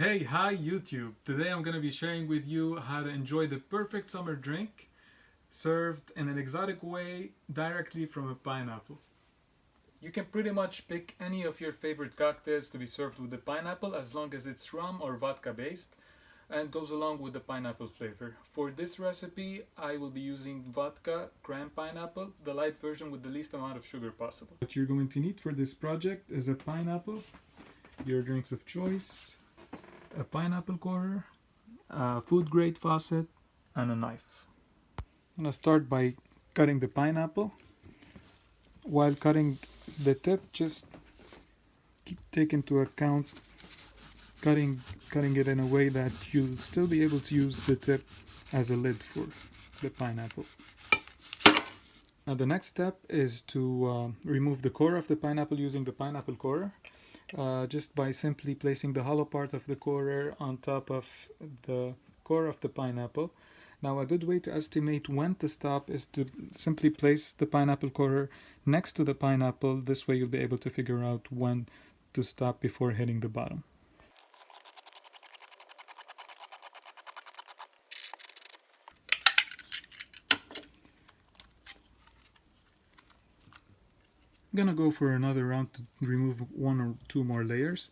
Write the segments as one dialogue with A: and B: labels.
A: Hey, hi YouTube! Today I'm going to be sharing with you how to enjoy the perfect summer drink served in an exotic way directly from a pineapple. You can pretty much pick any of your favorite cocktails to be served with the pineapple as long as it's rum or vodka based and goes along with the pineapple flavor. For this recipe I will be using vodka, cran-pineapple, the light version with the least amount of sugar possible. What you're going to need for this project is a pineapple, your drinks of choice, a pineapple corer, a food grade faucet, and a knife. I'm gonna start by cutting the pineapple. While cutting the tip, just take into account cutting it in a way that you'll still be able to use the tip as a lid for the pineapple. Now the next step is to remove the core of the pineapple using the pineapple corer. Just by simply placing the hollow part of the corer on top of the core of the pineapple. Now a good way to estimate when to stop is to simply place the pineapple corer next to the pineapple. This way you'll be able to figure out when to stop before hitting the bottom. I'm gonna go for another round to remove one or two more layers.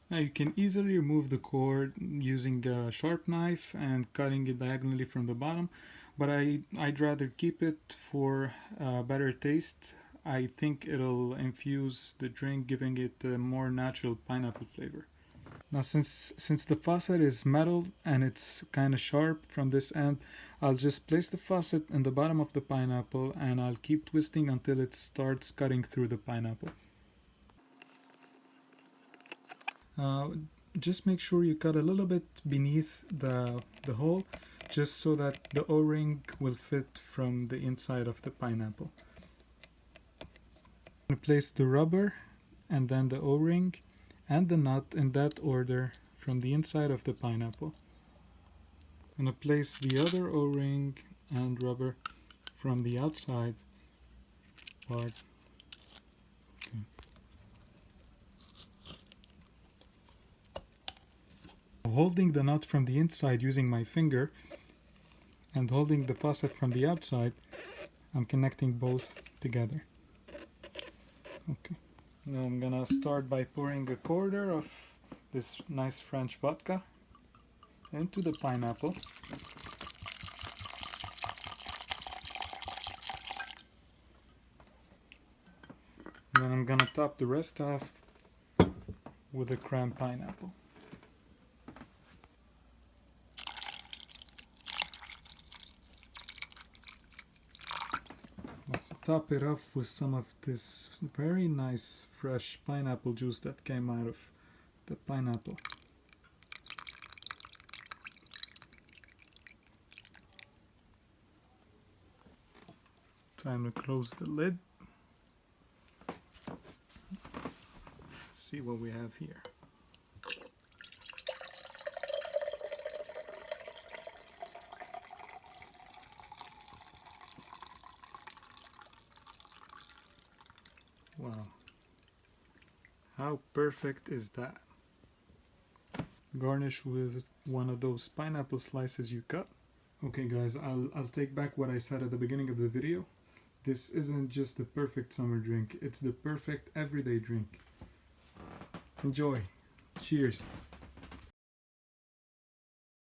A: Now you can easily remove the core using a sharp knife and cutting it diagonally from the bottom, but I'd rather keep it for better taste. I think it'll infuse the drink, giving it a more natural pineapple flavor. Now since the faucet is metal and it's kind of sharp from this end, I'll just place the faucet in the bottom of the pineapple and I'll keep twisting until it starts cutting through the pineapple. Just make sure you cut a little bit beneath the hole, just so that the O-ring will fit from the inside of the pineapple. I'm going to place the rubber and then the O-ring and the nut in that order from the inside of the pineapple. I'm going to place the other O-ring and rubber from the outside part. Okay. Holding the nut from the inside using my finger and holding the faucet from the outside, I'm connecting both together. Okay. Now I'm gonna start by pouring a quarter of this nice French vodka into the pineapple. And then I'm gonna top the rest off with a cran-pineapple. Let's top it off with some of this very nice fresh pineapple juice that came out of the pineapple. Time to close the lid. Let's see what we have here. Wow, how perfect is that? Garnish with one of those pineapple slices you cut. Okay guys, I'll take back what I said at the beginning of the video. This isn't just the perfect summer drink, it's the perfect everyday drink. Enjoy. Cheers.